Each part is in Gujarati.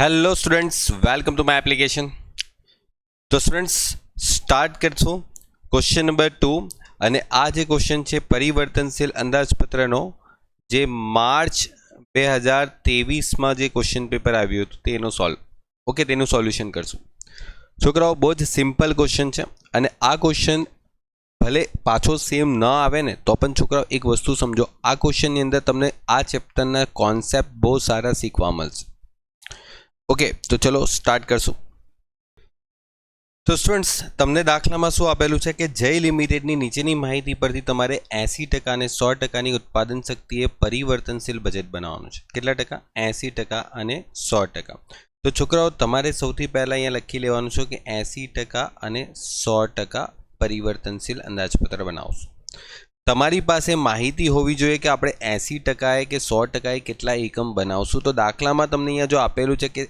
Hello students, welcome to my application. तो स्टूडेंट्स स्टार्ट करशो क्वेश्चन नंबर 2 અને આ જે ક્વેશ્ચન છે પરિવર્તનશીલ અંદાજપત્રનો જે માર્ચ 2023 માં જે ક્વેશ્ચન પેપર આવ્યું હતું તેનો તેનું સોલ્યુશન કરશું। છોકરાઓ બહુ જ સિમ્પલ ક્વેશ્ચન છે અને આ ક્વેશ્ચન ભલે પાછો સેમ ન આવે ને તો પણ છોકરાઓ એક વસ્તુ સમજો, આ ક્વેશ્ચનની અંદર તમને આ ચેપ્ટરના કોન્સેપ્ટ બહુ સારા શીખવા મળશે। ओके तो चलो स्टार्ट करशुं। तो स्टूडेंट्स तमने दाखलामां शुं आपेलुं छे कि जय लिमिटेडनी नीचेनी माहिती परथी तमारे 80% અને 100% उत्पादन शक्तिए परिवर्तनशील बजेट बनाववानुं छे। केटला टका? 80% અને 100%। तो छोकराओ तमारे सौथी पहला अहींया लखी लेवानुं छे कि 80% અને 100% परिवर्तनशील अंदाजपत्र बनावशुं। तमारी पासे माहिती होवी जोईए कि आपणे 80% के 100% केटला एकम बनावशुं। तो दाखलामां तमने अहींया जो आपेलुं छे कि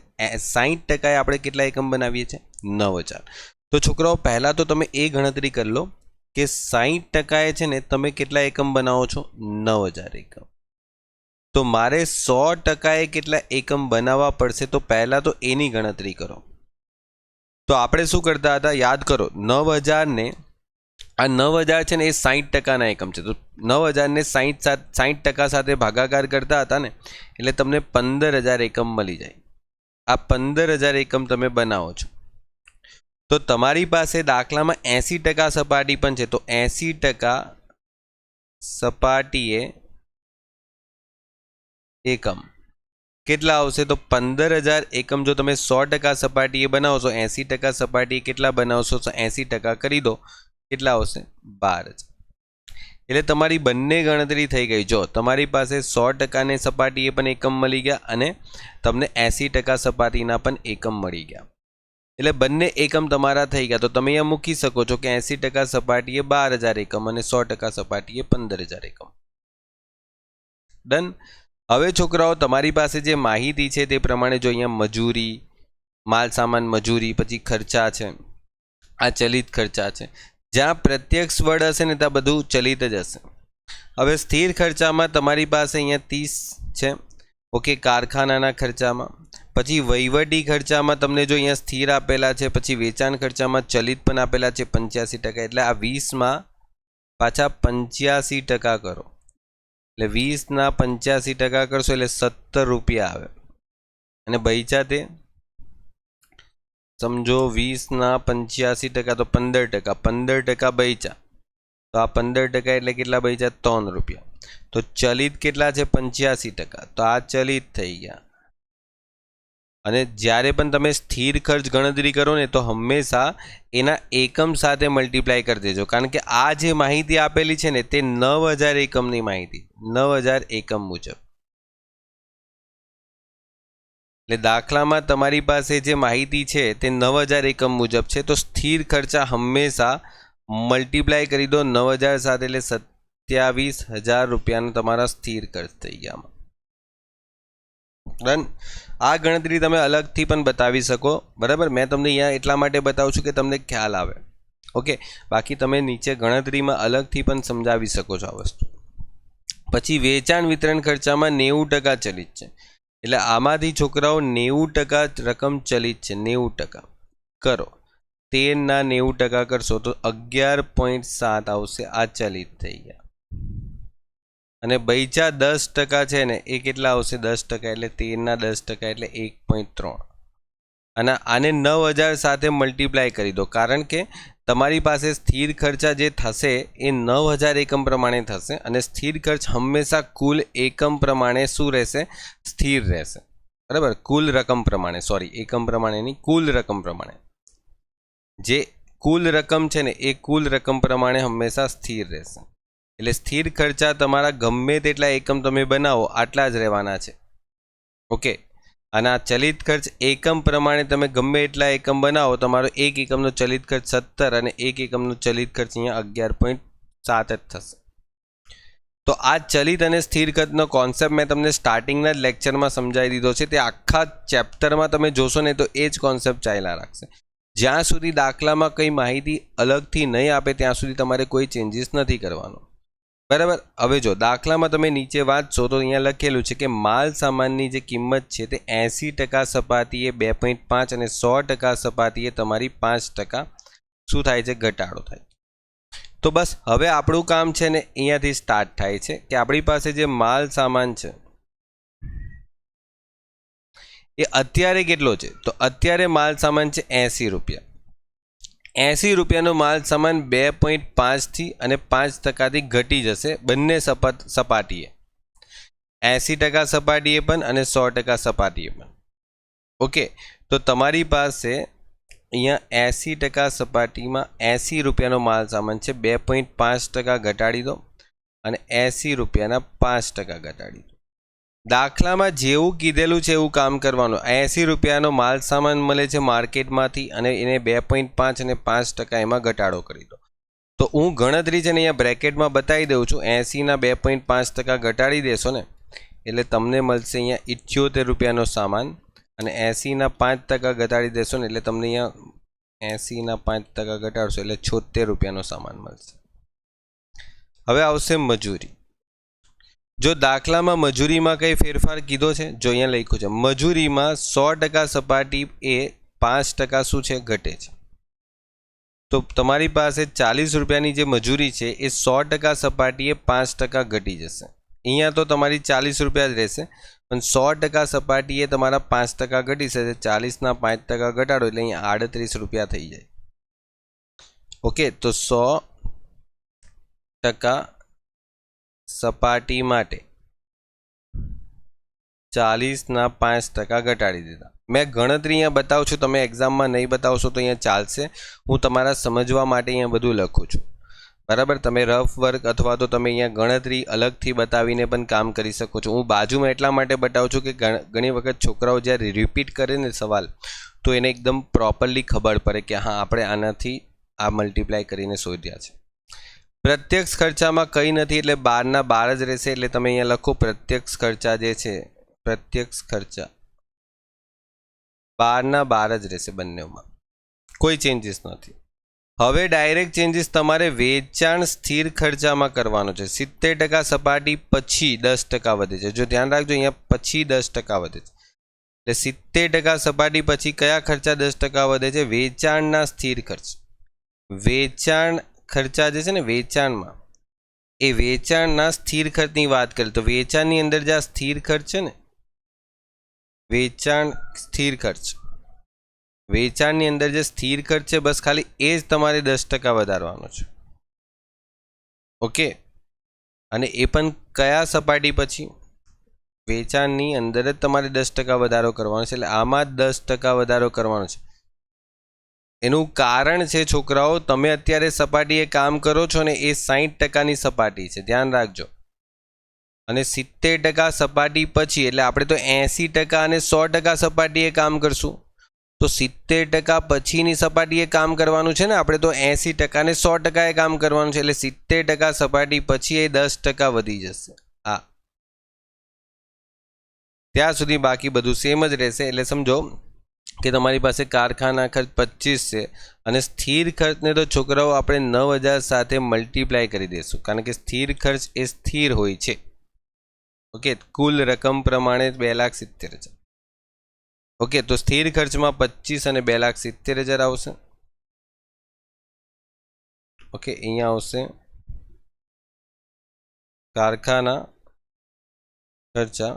60% आपणे केटला एकम बनावीए छे? 9000। तो छोकराओ पहला तो तमे ए गणतरी कर लो कि 60% छे ने तमे केटला एकम बनावो छो? 9000 एकम। तो मारे 100% केटला एकम बनाववा पड़शे। तो पहला तो एनी गणतरी करो। तो आपणे शुं करता हता? याद करो, 9000 ने आ 9000 છે ને એ 60%ના એકમ છે। તો 9000 ને 60% સાથે ભાગાકાર કરતા હતા ને એટલે તમને 15000 એકમ મળી જાય। આ 15000 એકમ તમે બનાવો છો। તો તમારી પાસે દાખલામાં 80% સપાટી પણ છે। તો 80% સપાટીએ એકમ કેટલા આવશે? તો 15000 એકમ જો તમે 100% સપાટીએ બનાવશો, 80% સપાટીએ કેટલા બનાવશો? તો 80% કરી દો, કેટલા આવશે? 12000। એટલે તમારી બંને ગણતરી થઈ ગઈ। જો તમારી પાસે 100% ની સપાટીએ પણ એકમ મળી ગયા અને તમને 80% સપાટીના પણ એકમ મળી ગયા। એટલે બંને એકમ તમારા થઈ ગયા। તો તમે અહીંયા મૂકી શકો છો કે 80% સપાટીએ 12000 એકમ અને 100% સપાટીએ 15000 એકમ। ડન। હવે છોકરાઓ તમારી પાસે જે માહિતી છે તે પ્રમાણે જો અહીંયા મજૂરી, માલ સામાન મજૂરી, પછી ખર્ચા છે, આ ચલિત ખર્ચા છે। જ્યાં પ્રત્યક્ષ વડ હશે ને ત્યાં બધું ચલિત જ હશે। હવે સ્થિર ખર્ચામાં તમારી પાસે અહીંયા 30 છે, ઓકે, કારખાનાના ખર્ચામાં। પછી વહીવટી ખર્ચામાં તમને જો અહીંયા સ્થિર આપેલા છે, પછી વેચાણ ખર્ચામાં ચલિત પણ આપેલા છે 85%। એટલે આ 20માં પાછા 85% કરો, એટલે 20ના 85% કરશો એટલે 17 રૂપિયા આવે અને બચ્યા તે समझो 20ના 85% तो 15%, 15% बच्या। तो आ 15% એટલે કેટલા બચ્યા? 3 રૂપિયા। તો ચલિત કેટલા છે? 85%। તો આ ચલિત થઈ ગયા। અને જ્યારે પણ તમે સ્થિર ખર્ચ ગણતરી કરો ને તો હંમેશા એના એકમ સાથે મલ્ટીપ્લાય કરી દેજો, કારણ કે આ જે માહિતી આપેલી છે ને તે 9000 એકમની માહિતી, 9000 એકમ મુજબ। એટલે દાખલામાં તમારી પાસે જે માહિતી છે તે 9000 એકમ મુજબ છે। તો સ્થિર ખર્ચા હંમેશા મલ્ટીપ્લાય કરી દો 9000 સાથે, એટલે 27000 રૂપિયાનો તમારા સ્થિર ખર્ચ થઈ ગયા। ડન। આ ગણતરી તમે અલગથી પણ બતાવી શકો, બરાબર। મેં તમને અહીંયા એટલા માટે બતાવું છું કે તમને ખ્યાલ આવે, ઓકે। બાકી તમે નીચે ગણતરીમાં અલગથી પણ સમજાવી શકો છો આ વસ્તુ। પછી વેચાણ વિતરણ ખર્ચામાં 90% ચલિત છે। એટલે આમાંથી છોકરાઓ 90% રકમ ચલિત છે। 90% કરો, 13ના 90% કરશો તો 11.7 આવશે। આ ચલિત થઈ ગયા। અને બચ્યા 10% છે ને એ કેટલા આવશે? 10%, એટલે 13ના 10% એટલે 1.3। અને આને 9000 સાથે મલ્ટીપ્લાય કરી દો, કારણ કે તમારી પાસે સ્થિર ખર્ચા જે થશે એ 9000 એકમ પ્રમાણે થશે અને સ્થિર ખર્ચ હંમેશા કુલ એકમ પ્રમાણે શું રહેશે? સ્થિર રહેશે, બરાબર। કુલ રકમ પ્રમાણે, સોરી, એકમ પ્રમાણે નહીં, કુલ રકમ પ્રમાણે। જે કુલ રકમ છે ને એ કુલ રકમ પ્રમાણે હંમેશા સ્થિર રહેશે। એટલે સ્થિર ખર્ચા તમારા ગમે તેટલા એકમ તમે બનાવો આટલા જ રહેવાના છે, ઓકે। અને આ ચલિત ખર્ચ એકમ પ્રમાણે તમે ગમે એટલા એકમ બનાવો, તમારો એક એકમનો ચલિત ખર્ચ 17 અને એક એકમનો ચલિત ખર્ચ અહીંયા 11.7 જ થશે। તો આ ચલિત અને સ્થિર ખર્ચનો કોન્સેપ્ટ મેં તમને સ્ટાર્ટિંગના જ લેક્ચરમાં સમજાવી દીધો છે। તે આખા ચેપ્ટરમાં તમે જોશો ને તો એ જ કોન્સેપ્ટ ચાલ્યા રાખશે। જ્યાં સુધી દાખલામાં કંઈ માહિતી અલગથી નહીં આપે ત્યાં સુધી તમારે કોઈ ચેન્જીસ નથી કરવાનો। બરાબર. હવે જો દાખલામાં તમે નીચે વાંચશો તો અહીંયા લખેલું છે કે માલ સામાનની જે કિંમત છે તે 80% સપાટીએ 2.5 અને 100% સપાટીએ તમારી 5% શું થાય છે? ઘટાડો થાય. તો બસ હવે આપણું કામ છે ને અહીંયાથી સ્ટાર્ટ થાય છે કે આપણી પાસે જે માલ સામાન છે એ અત્યારે કેટલો છે? તો અત્યારે માલ સામાન છે 80 રૂપિયા. 80 રૂપિયાનો માલ સામાન 2.5 થી અને 5%થી ઘટી જશે બંને સપાટીએ, 80% સપાટીએ પણ અને 100% સપાટીએ પણ. ઓકે, તો તમારી પાસે અહીંયા 80% સપાટીમાં 80 રૂપિયાનો માલ સામાન છે, 2.5% ઘટાડી દો અને 80 રૂપિયાના 5% ઘટાડી દો. દાખલામાં જેવું કીધેલું છે એવું કામ કરવાનું. 80 રૂપિયાનો માલ સામાન મળે છે માર્કેટમાંથી અને એને 2.5 અને 5% એમાં ઘટાડો કરી દો. તો હું ગણતરી છે ને અહીંયા બ્રેકેટમાં બતાવી દઉં છું. 80ના 2.5% ઘટાડી દેશો ને એટલે તમને મળશે અહીંયા 78 રૂપિયાનો સામાન અને 80ના 5% ઘટાડી દેશો ને એટલે તમને અહીંયા 80ના 5% ઘટાડશો એટલે 76 રૂપિયાનો સામાન મળશે. હવે આવશે મજૂરી. જો દાખલામાં મજૂરીમાં કંઈ ફેરફાર કીધો છે, જો અહીંયા લખ્યું છે મજૂરીમાં 100% સપાટી એ 5% શું છે? ઘટે છે. તો તમારી પાસે 40 રૂપિયાની જે મજૂરી છે એ 100% સપાટીએ 5% ઘટી જશે. અહીંયા તો તમારી 40 રૂપિયા જ રહેશે પણ 100% સપાટીએ તમારા 5% ઘટી જશે. 40ના 5% ઘટાડો એટલે અહીંયા 38 રૂપિયા થઈ જાય. ઓકે, તો 100% સપાટી માટે 40ના 5% ઘટાડી દીધા. મેં ગણતરી અહીંયા બતાવું છું, તમે એક્ઝામમાં નહીં બતાવશો તો અહીંયા ચાલશે. હું તમારા સમજવા માટે અહીંયા બધું લખું છું. બરાબર, તમે રફ વર્ક અથવા તો તમે અહીંયા ગણતરી અલગથી બતાવીને પણ કામ કરી શકો છો. હું બાજુમાં એટલા માટે બતાવું છું કે ઘણી વખત છોકરાઓ જ્યારે રિપીટ કરે ને સવાલ તો એને એકદમ પ્રોપરલી ખબર પડે કે હા આપણે આનાથી આ મલ્ટીપ્લાય કરીને શોધ્યા છે. પ્રત્યક્ષ ખર્ચામાં કંઈ નથી એટલે 12ના 12 જ રહેશે. એટલે તમે અહીંયા લખો પ્રત્યક્ષ ખર્ચા જે છે, પ્રત્યક્ષ ખર્ચા 12ના 12 જ રહેશે બંનેમાં, કોઈ ચેન્જીસ નથી. હવે ડાયરેક્ટ ચેન્જીસ તમારે વેચાણ સ્થિર ખર્ચામાં કરવાનો છે. 70% સપાટી પછી 10% વધે છે. જો ધ્યાન રાખજો અહીંયા પછી 10% વધે છે એટલે 70% સપાટી પછી કયા ખર્ચા 10% વધે છે? વેચાણના સ્થિર ખર્ચ. વેચાણ ખર્ચા જે છે ને વેચાણમાં, એ વેચાણના સ્થિર ખર્ચની વાત કરીએ તો વેચાણની અંદર જે આ સ્થિર ખર્ચ છે ને, વેચાણ સ્થિર ખર્ચ, વેચાણની અંદર જે સ્થિર ખર્ચ છે બસ ખાલી એ જ તમારે 10% વધારવાનો છે. ઓકે, અને એ પણ કયા સપાટી પછી? વેચાણની અંદર જ તમારે 10% વધારો કરવાનો છે એટલે આમાં જ 10% વધારો કરવાનો છે. એનું કારણ છે છોકરાઓ, તમે અત્યારે સપાટીએ કામ કરો છો ને એ 60%ની સપાટી છે, ધ્યાન રાખજો. અને 70% સપાટી પછી એટલે આપણે તો 80% અને 100% સપાટીએ કામ કરશું. તો 70% પછીની સપાટીએ કામ કરવાનું છે ને, આપણે તો 80% અને 100% કામ કરવાનું છે એટલે 70% સપાટી પછી એ 10% વધી જશે. હા, ત્યાં સુધી બાકી બધું સેમ જ રહેશે. એટલે સમજો કે તમારી પાસે કારખાના ખર્ચ 25 છે અને સ્થિર ખર્ચને તો છોકરાઓ આપણે 9000 સાથે મલ્ટીપ્લાય કરી દઈશું કારણ કે સ્થિર ખર્ચ એ સ્થિર હોય છે. ઓકે, કુલ રકમ પ્રમાણે 2,70,000. ઓકે, તો સ્થિર ખર્ચમાં 25 અને 2,70,000 આવશે. ઓકે, અહીંયા આવશે કારખાના ખર્ચા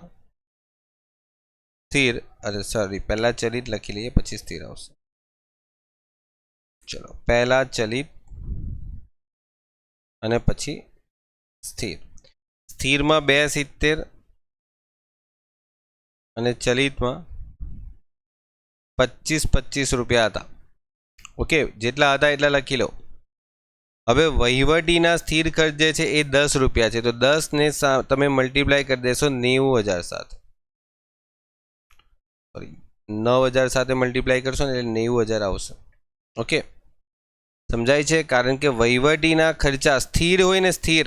સ્થિર, અરે સોરી પહેલા ચલિત લખી લઈએ પછી સ્થિર આવશે. ચલો, પહેલા ચલિત અને પછી સ્થિર. સ્થિરમાં 270 અને ચલિતમાં 25 રૂપિયા હતા. ઓકે, જેટલા હતા એટલા લખી લો. હવે વહીવટીના સ્થિર ખર્ચ જે છે એ 10 રૂપિયા છે તો 10 ને તમે મલ્ટીપ્લાય કરી દેશો 90,000 સાથે. સોરી 9,000 સાથે મલ્ટીપ્લાય કરશો ને એટલે 90,000 આવશે. ઓકે, સમજાય છે? કારણ કે વહીવટીના ખર્ચા સ્થિર હોય ને, સ્થિર,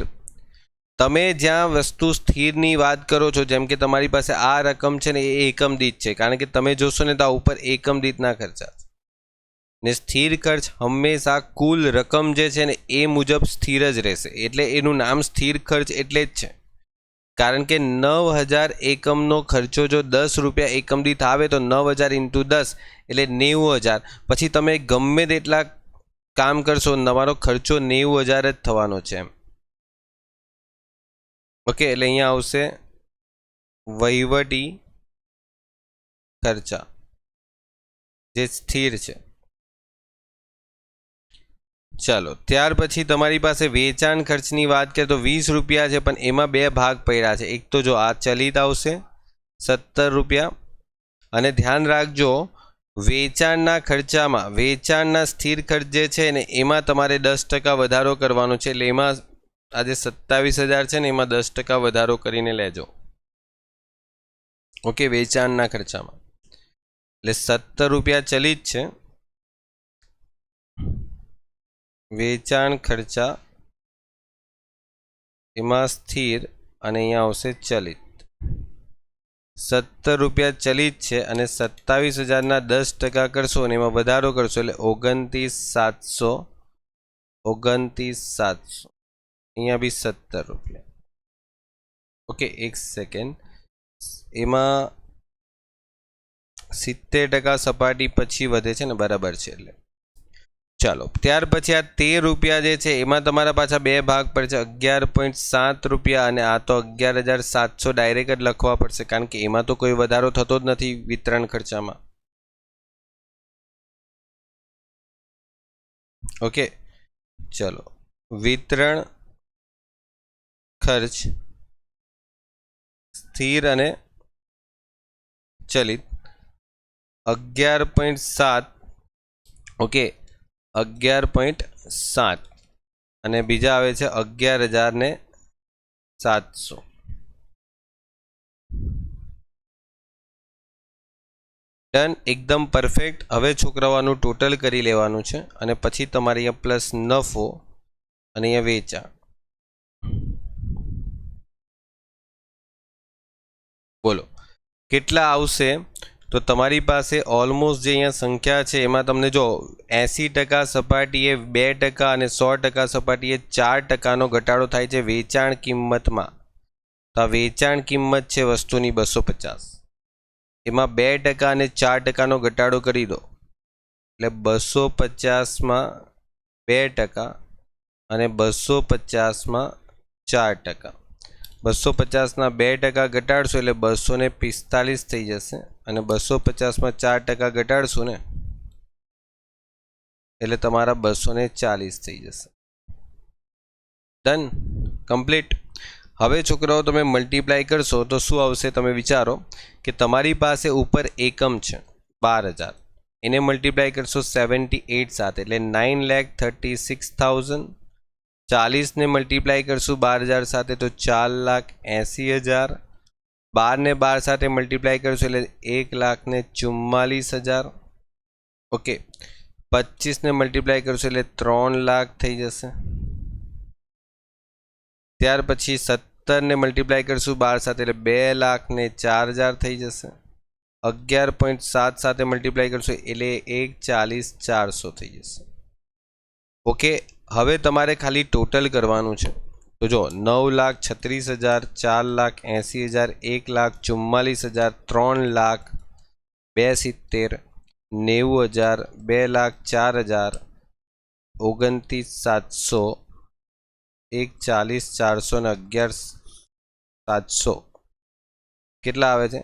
તમે જ્યાં વસ્તુ સ્થિરની વાત કરો છો, જેમ કે તમારી પાસે આ રકમ છે ને એ એકમ દીઠ છે, કારણ કે તમે જોશો ને તો આ ઉપર એકમ દીઠના ખર્ચા. ને સ્થિર ખર્ચ હંમેશા કુલ રકમ જે છે ને એ મુજબ સ્થિર જ રહેશે, એટલે એનું નામ સ્થિર ખર્ચ એટલે જ છે. કારણ કે 9000 એકમનો ખર્ચો જો 10 રૂપિયા એકમ દીઠ આવે તો 9000 × 10 એટલે 90000. પછી તમે ગમે તેટલા કામ કરશો તમારો ખર્ચો 90000 જ થવાનો છે. ઓકે, એટલે અહીંયા આવશે વહીવટી ખર્ચા જે સ્થિર છે. ચાલો, ત્યાર પછી તમારી પાસે વેચાણ ખર્ચની વાત કરીએ તો 20 રૂપિયા છે, પણ એમાં બે ભાગ પડ્યા છે. એક તો જો આ ચલિત આવશે 17 રૂપિયા, અને ધ્યાન રાખજો વેચાણના ખર્ચામાં વેચાણના સ્થિર ખર્ચ જે છે ને એમાં તમારે 10% વધારો કરવાનો છે. એટલે એમાં આજે 27000 છે ને એમાં 10% વધારો કરીને લેજો. ઓકે, વેચાણના ખર્ચામાં એટલે 17 રૂપિયા ચલિત છે, વેચાણ ખર્ચા એમાં સ્થિર અને અહીંયા આવશે ચલિત. 17 રૂપિયા ચલિત છે અને 27000ના 10% કરશો અને એમાં વધારો કરશો એટલે 29700. 29700 અહીંયા બી 17 રૂપિયા. ઓકે, એક સેકન્ડ, એમાં 70% સપાટી પછી વધે છે ને, બરાબર છે. એટલે ચાલો, ત્યાર પછી આ 13 રૂપિયા જે છે એમાં તમારા પાછા બે ભાગ પડશે, 11.7 રૂપિયા અને આ તો 11700 ડાયરેક્ટ જ લખવા પડશે, કારણ કે એમાં તો કોઈ વધારો થતો જ નથી વિતરણ ખર્ચામાં. ઓકે, ચલો, વિતરણ ખર્ચ સ્થિર અને ચલિત 11.7. ઓકે, 11.7 અને બીજા આવે છે 11700. ડન, એકદમ પરફેક્ટ. હવે છોકરાઓનું ટોટલ કરી લેવાનું છે અને પછી તમારે અહીંયા પ્લસ નફો અને અહીંયા વેચાણ. બોલો કેટલા આવશે? તો તમારી પાસે ઓલમોસ્ટ જે અહીંયા સંખ્યા છે એમાં તમને જો 80% સપાટીએ 2% અને 100% સપાટીએ 4%નો ઘટાડો થાય છે વેચાણ કિંમતમાં. તો આ વેચાણ કિંમત છે વસ્તુની 250, એમાં 2% અને 4%નો ઘટાડો કરી દો એટલે 250માં 2% અને 250માં 4%. 250ના 2% ઘટાડશો એટલે 245 થઈ જશે અને 250માં 4% ઘટાડશું ને એટલે તમારા 240 થઈ જશે. Done, complete. હવે છોકરાઓ તમે મલ્ટીપ્લાય કરશો તો શું આવશે તમે વિચારો કે તમારી પાસે ઉપર એકમ છે 12000, એને મલ્ટીપ્લાય કરશો 78 સાથે એટલે 9,36,000. 40 ને મલ્ટીપ્લાય કરશું 12000 સાથે તો 4,80,000. 12 ને 12 સાથે મલ્ટીપ્લાય કરશું એટલે 1,44,000. ઓકે, 25 ને મલ્ટીપ્લાય કરશું એટલે 3 લાખ થઈ જશે. ત્યાર પછી 17 ને મલ્ટીપ્લાય કરશું 12 સાથે એટલે 2,04,000 થઈ જશે. 11.7 સાથે મલ્ટીપ્લાય કરશું એટલે 1,40,400 થઈ જશે. ઓકે, હવે તમારે ખાલી ટોટલ કરવાનું છે. તો જો 9,36,000, 4,80,000, 1,44,000, 3,02,70,000, 90,000, 2,04,000, 29,700, 1,40,400 ને 11,700 કેટલા આવે છે?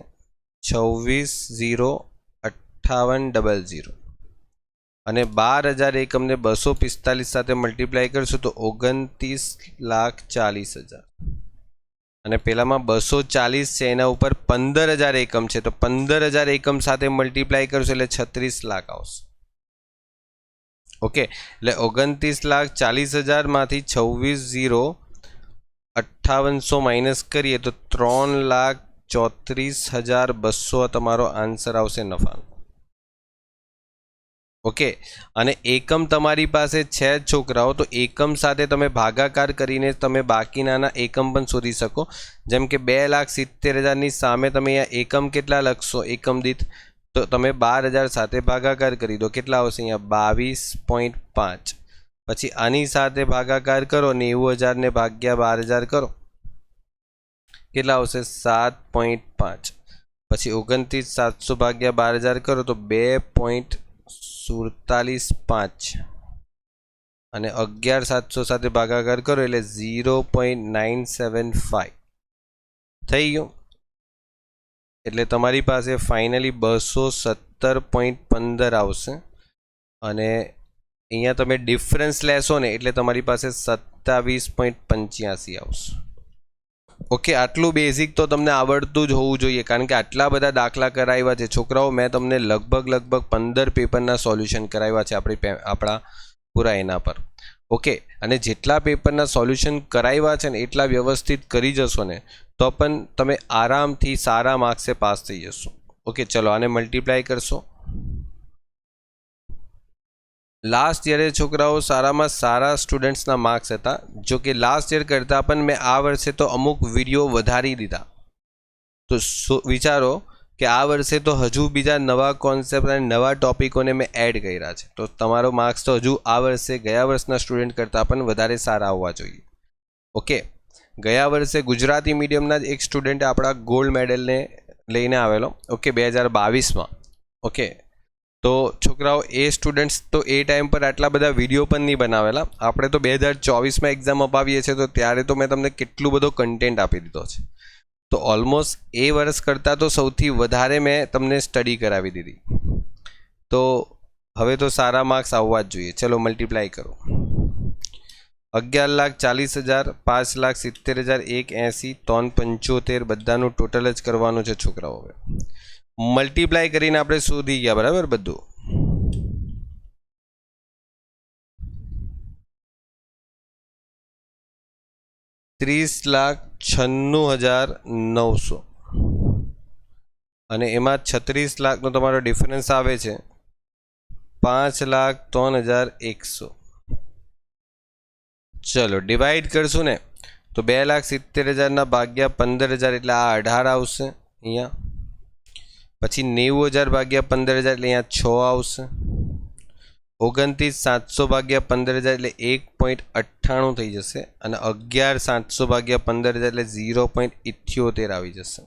26,058,00 અને 12,000 એકમને 245 સાથે મલ્ટીપ્લાય કરશું તો 29,40,000 અને પેલામાં 240 છે એના ઉપર 15,000 એકમ છે તો 15,000 એકમ સાથે મલ્ટીપ્લાય કરશું એટલે 36 લાખ આવશે. ઓકે, એટલે 29,40,000 માંથી 26,058,00 માઇનસ કરીએ તો 3,34,200 તમારો આન્સર આવશે નફાનો. ઓકે, અને એકમ તમારી પાસે છે છોકરાઓ તો એકમ સાથે તમે ભાગાકાર કરીને તમે બાકીના એકમ પણ શોધી શકો. જેમ કે 2,70,000 ની સામે તમે અહીંયા એકમ કેટલા લખશો એકમ દીઠ તો તમે 12,000 સાથે ભાગાકાર કરી દો, કેટલા આવશે અહીંયા 22.5. પછી આની સાથે ભાગાકાર કરો, 90,000 ને ભાગ્યા 12,000 કરો, કેટલા આવશે 7.5. પછી 29,700 ભાગ્યા 12,000 કરો તો 2.475 અને 11,700 સાથે ભાગાકાર કરો એટલે 0.975 થઈ ગયું. એટલે તમારી પાસે ફાઇનલી 217.15 આવશે અને અહીંયા તમે ડિફરન્સ લેશો ને એટલે તમારી પાસે 27.85 આવશે. ઓકે, આટલું બેઝિક તો તમને આવડતું જ હોવું જોઈએ, કારણ કે આટલા બધા દાખલા કરાવ્યા છે છોકરાઓ. મેં તમને લગભગ 15 પેપરના સોલ્યુશન કરાવ્યા છે આપણા પૂરા એના પર. ઓકે, અને જેટલા પેપરના સોલ્યુશન કરાવ્યા છે ને એટલા વ્યવસ્થિત કરી જશો ને તો પણ તમે આરામથી સારા માર્ક્સે પાસ થઈ જશો. ઓકે, ચલો આને મલ્ટીપ્લાય કરશો. લાસ્ટ યરે છોકરાઓ સારામાં સારા સ્ટુડન્ટ્સના માર્ક્સ હતા. જો કે લાસ્ટ યર કરતાં પણ મેં આ વર્ષે તો અમુક વિડીયો વધારી દીધા. તો વિચારો કે આ વર્ષે તો હજુ બીજા નવા કોન્સેપ્ટ અને નવા ટોપિકોને મેં એડ કર્યા છે. તો તમારો માર્ક્સ તો હજુ આ વર્ષે ગયા વર્ષના સ્ટુડન્ટ કરતાં પણ વધારે સારા આવવા જોઈએ. ઓકે, ગયા વર્ષે ગુજરાતી મીડિયમના જ એક સ્ટુડન્ટ આપણા ગોલ્ડ મેડલને લઈને આવેલો. ઓકે, 2022માં. ઓકે, તો છોકરાઓ એ સ્ટુડન્ટ્સ તો એ ટાઈમ પર આટલા બધા વિડીયો પણ નહીં બનાવેલા. આપણે તો 2024માં એક્ઝામ અપાવીએ છીએ તો ત્યારે તો મેં તમને કેટલું બધો કન્ટેન્ટ આપી દીધો છે. તો ઓલમોસ્ટ એ વર્ષ કરતાં તો સૌથી વધારે મેં તમને સ્ટડી કરાવી દીધી. તો હવે તો સારા માર્ક્સ આવવા જ જોઈએ. ચલો મલ્ટીપ્લાય કરો. 11,40,000, 5,70,000, 1,80, 3,75 બધાનું ટોટલ જ કરવાનું છે છોકરાઓ. હવે મલ્ટીપ્લાય કરીને આપણે શોધી ગયા, બરાબર બધું. ₹30,96,900 અને એમાં 36 લાખનો તમારો ડિફરન્સ આવે છે 5,03,100. ચલો ડિવાઈડ કરશું ને તો 2,70,000 ભાગ્યા 15,000 એટલે આ 18 આવશે અહીંયા. પછી 90,000 ભાગ્યા 15,000 એટલે અહીંયા 6 આવશે. 29,700 ભાગ્યા 15,000 એટલે 1.98 થઈ જશે અને 11,700 ભાગ્યા 15,000 એટલે 0.78 આવી જશે.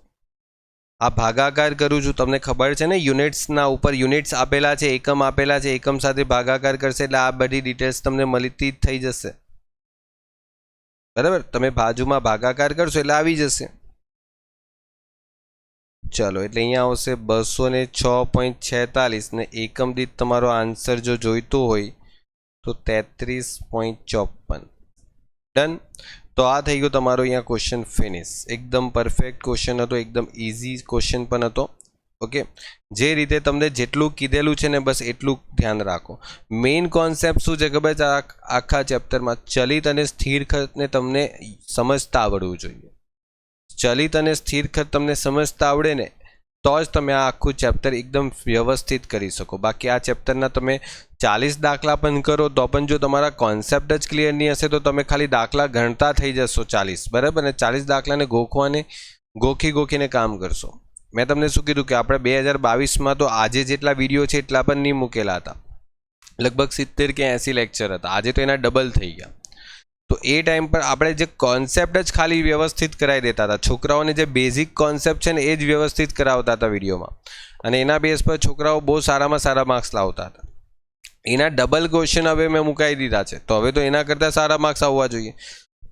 આ ભાગાકાર કરું છું, તમને ખબર છે ને યુનિટ્સના ઉપર યુનિટ્સ આપેલા છે, એકમ આપેલા છે, એકમ સાથે ભાગાકાર કરશે એટલે આ બધી ડિટેલ્સ તમને મળતી જ થઈ જશે. બરાબર, તમે બાજુમાં ભાગાકાર કરશો એટલે આવી જશે. ચલો એટલે અહીંયા આવશે 206.46 ને એકમ દીઠ તમારો આન્સર જો જોઈતો હોય તો 33.54. ડન. તો આ થઈ ગયો તમારો અહીંયા ક્વેશ્ચન ફિનિશ. એકદમ પરફેક્ટ ક્વેશ્ચન હતો, એકદમ ઇઝી ક્વેશ્ચન પણ હતો. ઓકે, જે રીતે તમને જેટલું કીધેલું છે ને બસ એટલું ધ્યાન રાખો. મેઇન કોન્સેપ્ટ શું છે ખબર છે આખા ચેપ્ટરમાં? ચલિત અને સ્થિર ખર્ચને તમને સમજતા આવડવું જોઈએ. ચલિત અને સ્થિર ખર્ચ તમને સમજતા આવડે ને તો જ તમે આ આખું ચેપ્ટર એકદમ વ્યવસ્થિત કરી શકો. બાકી આ ચેપ્ટરના તમે 40 દાખલા પણ કરો તો પણ જો તમારા કોન્સેપ્ટ જ ક્લિયર નહીં હશે તો તમે ખાલી દાખલા ગણતા થઈ જશો 40, બરાબર, અને 40 દાખલાને ગોખીને કામ કરશો. મેં તમને શું કીધું કે આપણે 2022માં તો આજે જેટલા વિડીયો છે એટલા પણ નહીં મૂકેલા હતા, લગભગ 70 કે 80 લેક્ચર હતા. આજે તો એના ડબલ થઈ ગયા. તો એ ટાઈમ પર આપણે જે કોન્સેપ્ટ જ ખાલી વ્યવસ્થિત કરાવી દેતા હતા. છોકરાઓને જે બેઝિક કોન્સેપ્ટ છે ને એ જ વ્યવસ્થિત કરાવતા હતા વિડીયોમાં, અને એના બેઝ પર છોકરાઓ બહુ સારામાં સારા માર્ક્સ લાવતા હતા. એના ડબલ ક્વેશ્ચન હવે મેં મુકાઈ દીધા છે, તો હવે તો એના કરતાં સારા માર્ક્સ આવવા જોઈએ.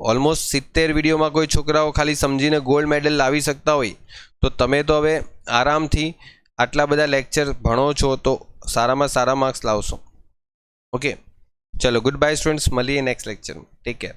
ઓલમોસ્ટ 70 વિડીયોમાં કોઈ છોકરાઓ ખાલી સમજીને ગોલ્ડ મેડલ લાવી શકતા હોય તો તમે તો હવે આરામથી આટલા બધા લેક્ચર ભણો છો તો સારામાં સારા માર્ક્સ લાવશો. ઓકે, ચલો ગુડ બાય સ્ટુડન્ટ્સ, મળીએ નેક્સ્ટ લેક્ચરમાં. Take care.